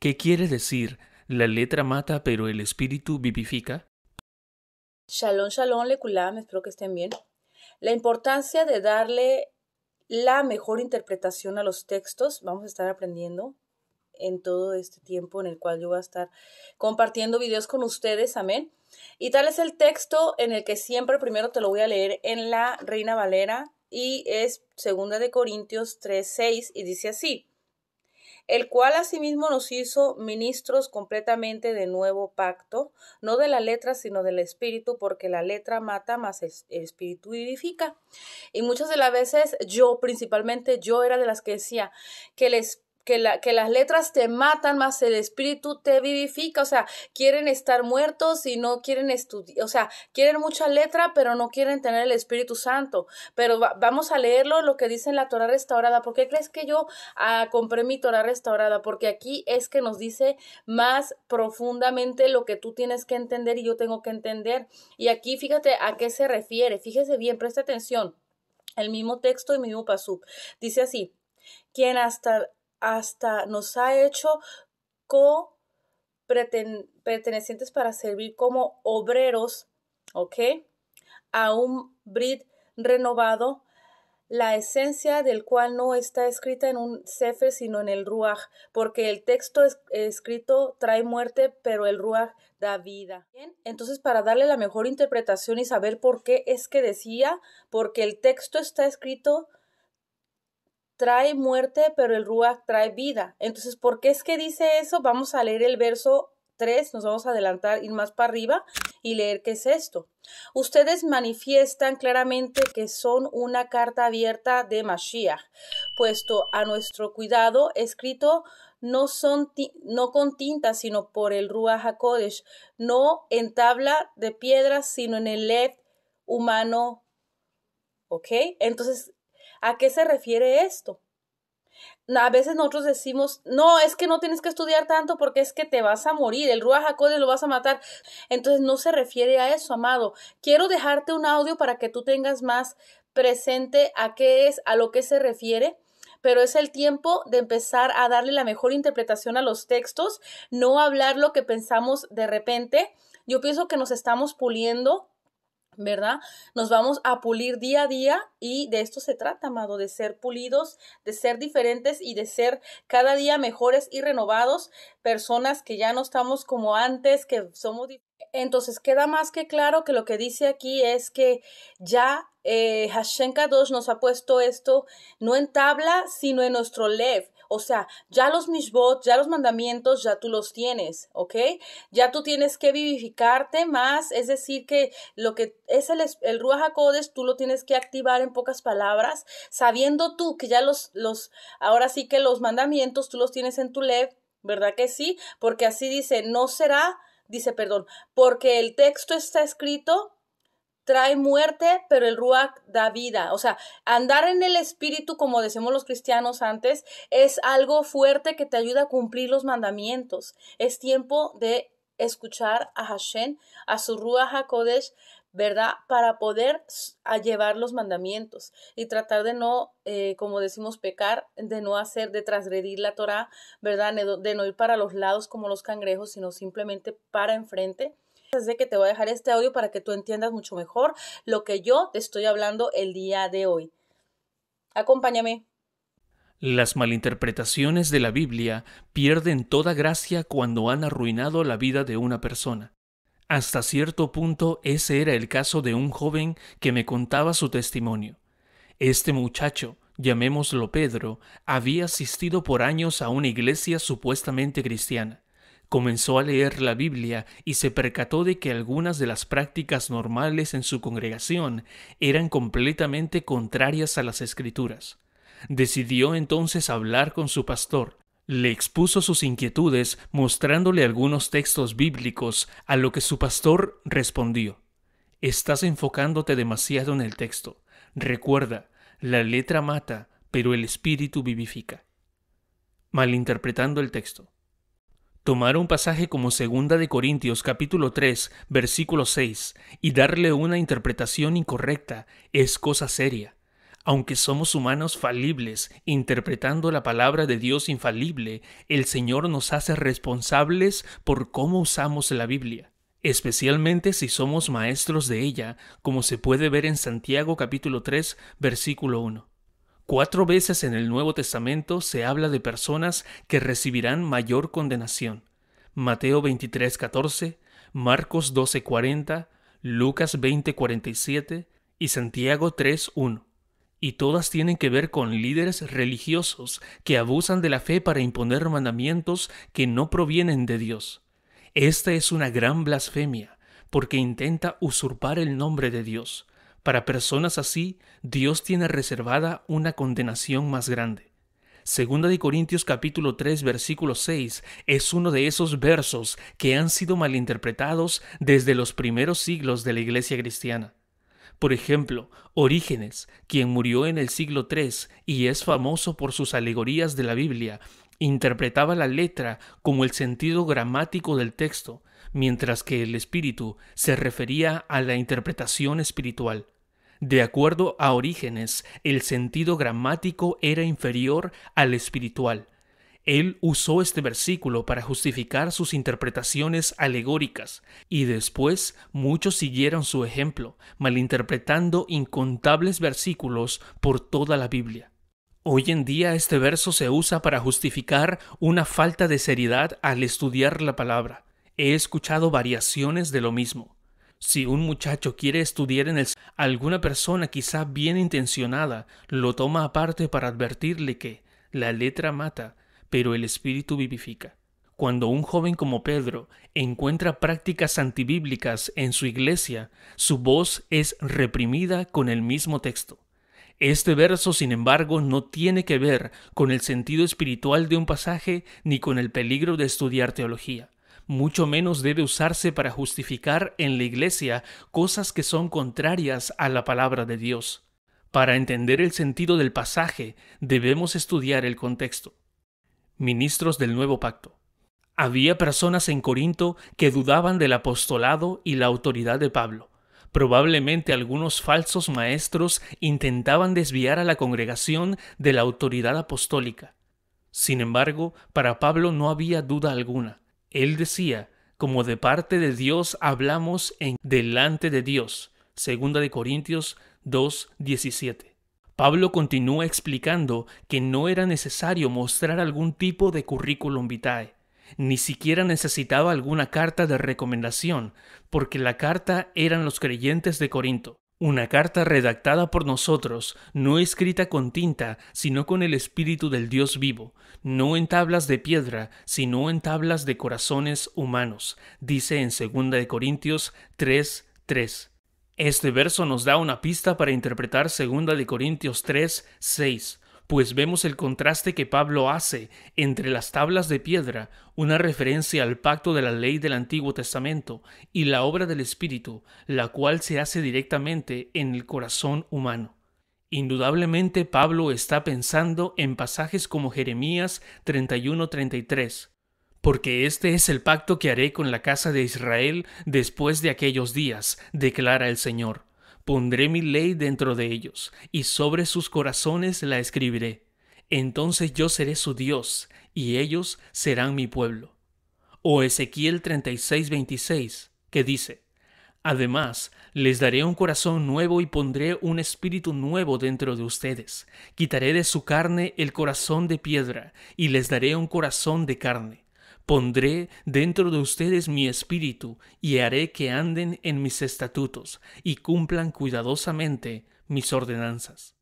¿Qué quiere decir la letra mata pero el espíritu vivifica? Shalom, shalom, lekulam, espero que estén bien. La importancia de darle la mejor interpretación a los textos, vamos a estar aprendiendo en todo este tiempo en el cual yo voy a estar compartiendo videos con ustedes, amén. Y tal es el texto en el que siempre primero te lo voy a leer en la Reina Valera y es 2 Corintios 3:6 y dice así: el cual asimismo nos hizo ministros completamente de nuevo pacto, no de la letra, sino del espíritu, porque la letra mata, mas el espíritu vivifica. Y muchas de las veces principalmente yo era de las que decía que las letras te matan, más el espíritu te vivifica. O sea, quieren estar muertos y no quieren estudiar. O sea, quieren mucha letra, pero no quieren tener el Espíritu Santo. Pero vamos a leerlo, lo que dice en la Torá restaurada. ¿Por qué crees que yo compré mi Torá restaurada? Porque aquí es que nos dice más profundamente lo que tú tienes que entender y yo tengo que entender. Y aquí fíjate a qué se refiere. Fíjese bien, presta atención. El mismo texto, el mismo pasuk. Dice así: quien hasta nos ha hecho pertenecientes para servir como obreros, ¿ok? A un Brit renovado, la esencia del cual no está escrita en un sefer, sino en el Ruach, porque el texto escrito trae muerte, pero el Ruach da vida. Bien, entonces, para darle la mejor interpretación y saber por qué es que decía, porque el texto está escrito trae muerte, pero el Ruach trae vida. Entonces, ¿por qué es que dice eso? Vamos a leer el verso 3, nos vamos a adelantar, ir más para arriba y leer qué es esto. Ustedes manifiestan claramente que son una carta abierta de Mashiach, puesto a nuestro cuidado, escrito no con tinta, sino por el Ruach HaKodesh, no en tabla de piedra, sino en el lev humano. ¿Ok? Entonces, ¿a qué se refiere esto? A veces nosotros decimos, no, es que no tienes que estudiar tanto porque es que te vas a morir, el Ruach HaKodesh lo vas a matar. Entonces no se refiere a eso, amado. Quiero dejarte un audio para que tú tengas más presente a lo que se refiere, pero es el tiempo de empezar a darle la mejor interpretación a los textos, no hablar lo que pensamos de repente. Yo pienso que nos estamos puliendo, ¿verdad? Nos vamos a pulir día a día y de esto se trata, amado, de ser pulidos, de ser diferentes y de ser cada día mejores y renovados, personas que ya no estamos como antes, que somos diferentes. Entonces queda más que claro que lo que dice aquí es que ya Hashem Kadosh nos ha puesto esto no en tabla, sino en nuestro lev. O sea, ya los mishvot, ya los mandamientos, ya tú los tienes, ¿ok? Ya tú tienes que vivificarte más, es decir, que lo que es el Ruach HaKodesh, tú lo tienes que activar, en pocas palabras, sabiendo tú que ya ahora sí que los mandamientos tú los tienes en tu lev, ¿verdad que sí? Porque así porque el texto está escrito, trae muerte, pero el Ruach da vida. O sea, andar en el espíritu, como decimos los cristianos antes, es algo fuerte que te ayuda a cumplir los mandamientos. Es tiempo de escuchar a Hashem, a su Ruach HaKodesh, ¿verdad? Para poder llevar los mandamientos y tratar de no, como decimos, pecar, de transgredir la Torah, ¿verdad? De no ir para los lados como los cangrejos, sino simplemente para enfrente. Así que te voy a dejar este audio para que tú entiendas mucho mejor lo que yo te estoy hablando el día de hoy. Acompáñame. Las malinterpretaciones de la Biblia pierden toda gracia cuando han arruinado la vida de una persona. Hasta cierto punto ese era el caso de un joven que me contaba su testimonio. Este muchacho, llamémoslo Pedro, había asistido por años a una iglesia supuestamente cristiana. Comenzó a leer la Biblia y se percató de que algunas de las prácticas normales en su congregación eran completamente contrarias a las Escrituras. Decidió entonces hablar con su pastor. Le expuso sus inquietudes mostrándole algunos textos bíblicos, a lo que su pastor respondió: «Estás enfocándote demasiado en el texto. Recuerda, la letra mata, pero el espíritu vivifica». Malinterpretando el texto. Tomar un pasaje como 2 Corintios capítulo 3, versículo 6 y darle una interpretación incorrecta es cosa seria. Aunque somos humanos falibles, interpretando la palabra de Dios infalible, el Señor nos hace responsables por cómo usamos la Biblia, especialmente si somos maestros de ella, como se puede ver en Santiago capítulo 3, versículo 1. 4 veces en el Nuevo Testamento se habla de personas que recibirán mayor condenación. Mateo 23:14, Marcos 12:40, Lucas 20:47 y Santiago 3:1. Y todas tienen que ver con líderes religiosos que abusan de la fe para imponer mandamientos que no provienen de Dios. Esta es una gran blasfemia, porque intenta usurpar el nombre de Dios. Para personas así, Dios tiene reservada una condenación más grande. Segunda de Corintios capítulo 3 versículo 6 es uno de esos versos que han sido malinterpretados desde los primeros siglos de la Iglesia cristiana. Por ejemplo, Orígenes, quien murió en el siglo III y es famoso por sus alegorías de la Biblia, interpretaba la letra como el sentido gramático del texto, mientras que el espíritu se refería a la interpretación espiritual. De acuerdo a Orígenes, el sentido gramático era inferior al espiritual. Él usó este versículo para justificar sus interpretaciones alegóricas, y después muchos siguieron su ejemplo, malinterpretando incontables versículos por toda la Biblia. Hoy en día este verso se usa para justificar una falta de seriedad al estudiar la palabra. He escuchado variaciones de lo mismo. Si un muchacho quiere estudiar alguna persona quizá bien intencionada lo toma aparte para advertirle que la letra mata, pero el espíritu vivifica. Cuando un joven como Pedro encuentra prácticas antibíblicas en su iglesia, su voz es reprimida con el mismo texto. Este verso, sin embargo, no tiene que ver con el sentido espiritual de un pasaje ni con el peligro de estudiar teología. Mucho menos debe usarse para justificar en la iglesia cosas que son contrarias a la palabra de Dios. Para entender el sentido del pasaje, debemos estudiar el contexto. Ministros del Nuevo Pacto. Había personas en Corinto que dudaban del apostolado y la autoridad de Pablo. Probablemente algunos falsos maestros intentaban desviar a la congregación de la autoridad apostólica. Sin embargo, para Pablo no había duda alguna. Él decía, como de parte de Dios hablamos en delante de Dios. 2 de Corintios 2:17. Pablo continúa explicando que no era necesario mostrar algún tipo de currículum vitae, ni siquiera necesitaba alguna carta de recomendación, porque la carta eran los creyentes de Corinto. Una carta redactada por nosotros, no escrita con tinta, sino con el Espíritu del Dios vivo, no en tablas de piedra, sino en tablas de corazones humanos, dice en 2 de Corintios 3:3. Este verso nos da una pista para interpretar 2 de Corintios 3:6, pues vemos el contraste que Pablo hace entre las tablas de piedra, una referencia al pacto de la ley del Antiguo Testamento, y la obra del Espíritu, la cual se hace directamente en el corazón humano. Indudablemente Pablo está pensando en pasajes como Jeremías 31:33, porque este es el pacto que haré con la casa de Israel después de aquellos días, declara el Señor. Pondré mi ley dentro de ellos, y sobre sus corazones la escribiré. Entonces yo seré su Dios, y ellos serán mi pueblo. O Ezequiel 36:26, que dice, además, les daré un corazón nuevo y pondré un espíritu nuevo dentro de ustedes. Quitaré de su carne el corazón de piedra, y les daré un corazón de carne. Pondré dentro de ustedes mi espíritu, y haré que anden en mis estatutos, y cumplan cuidadosamente mis ordenanzas.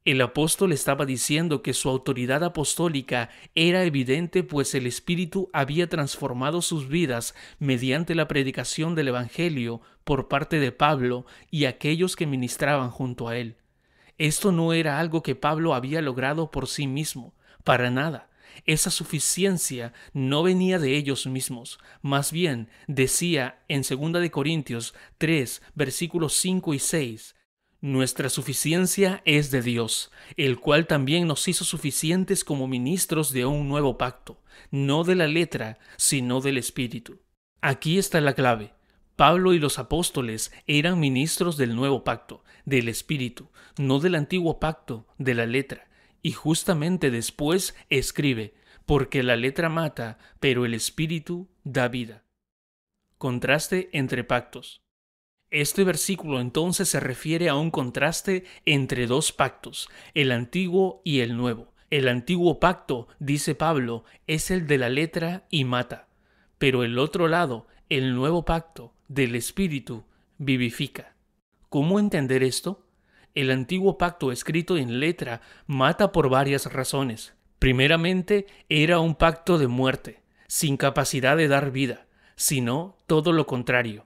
El apóstol estaba diciendo que su autoridad apostólica era evidente, pues el Espíritu había transformado sus vidas mediante la predicación del Evangelio por parte de Pablo y aquellos que ministraban junto a él. Esto no era algo que Pablo había logrado por sí mismo, para nada. Esa suficiencia no venía de ellos mismos, más bien decía en 2 de Corintios 3, versículos 5 y 6, nuestra suficiencia es de Dios, el cual también nos hizo suficientes como ministros de un nuevo pacto, no de la letra, sino del Espíritu. Aquí está la clave. Pablo y los apóstoles eran ministros del nuevo pacto, del Espíritu, no del antiguo pacto, de la letra. Y justamente después escribe, porque la letra mata, pero el Espíritu da vida. Contraste entre pactos. Este versículo entonces se refiere a un contraste entre dos pactos, el antiguo y el nuevo. El antiguo pacto, dice Pablo, es el de la letra y mata, pero el otro lado, el nuevo pacto del Espíritu, vivifica. ¿Cómo entender esto? El antiguo pacto escrito en letra mata por varias razones. Primeramente, era un pacto de muerte, sin capacidad de dar vida, sino todo lo contrario.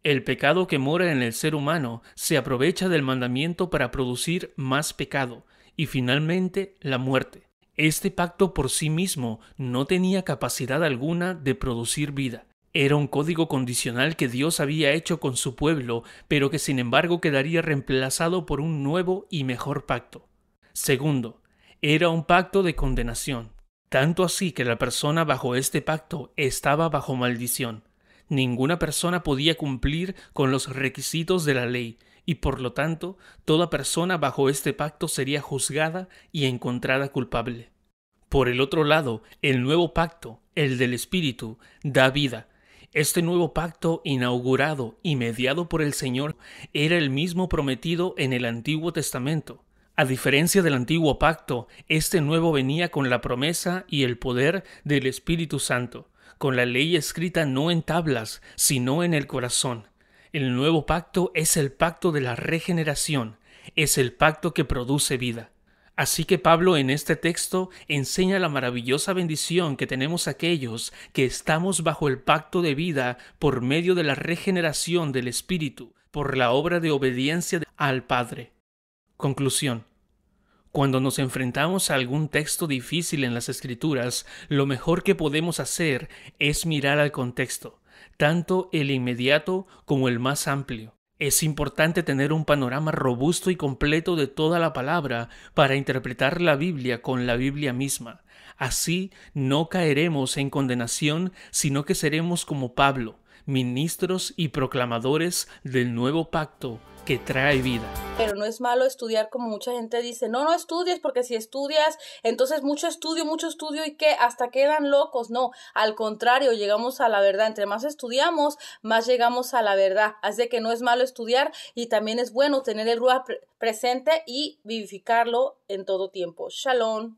El pecado que mora en el ser humano se aprovecha del mandamiento para producir más pecado y finalmente la muerte. Este pacto por sí mismo no tenía capacidad alguna de producir vida. Era un código condicional que Dios había hecho con su pueblo, pero que sin embargo quedaría reemplazado por un nuevo y mejor pacto. Segundo, era un pacto de condenación, tanto así que la persona bajo este pacto estaba bajo maldición. Ninguna persona podía cumplir con los requisitos de la ley, y por lo tanto, toda persona bajo este pacto sería juzgada y encontrada culpable. Por el otro lado, el nuevo pacto, el del Espíritu, da vida. Este nuevo pacto, inaugurado y mediado por el Señor, era el mismo prometido en el Antiguo Testamento. A diferencia del antiguo pacto, este nuevo venía con la promesa y el poder del Espíritu Santo, con la ley escrita no en tablas, sino en el corazón. El nuevo pacto es el pacto de la regeneración, es el pacto que produce vida. Así que Pablo en este texto enseña la maravillosa bendición que tenemos aquellos que estamos bajo el pacto de vida por medio de la regeneración del Espíritu, por la obra de obediencia al Padre. Conclusión. Cuando nos enfrentamos a algún texto difícil en las Escrituras, lo mejor que podemos hacer es mirar al contexto, tanto el inmediato como el más amplio. Es importante tener un panorama robusto y completo de toda la palabra para interpretar la Biblia con la Biblia misma. Así no caeremos en condenación, sino que seremos como Pablo, ministros y proclamadores del nuevo pacto que trae vida. Pero no es malo estudiar como mucha gente dice, no estudies porque si estudias, entonces mucho estudio y que hasta quedan locos. No, al contrario, llegamos a la verdad. Entre más estudiamos, más llegamos a la verdad. Así que no es malo estudiar y también es bueno tener el Ruach presente y vivificarlo en todo tiempo. Shalom.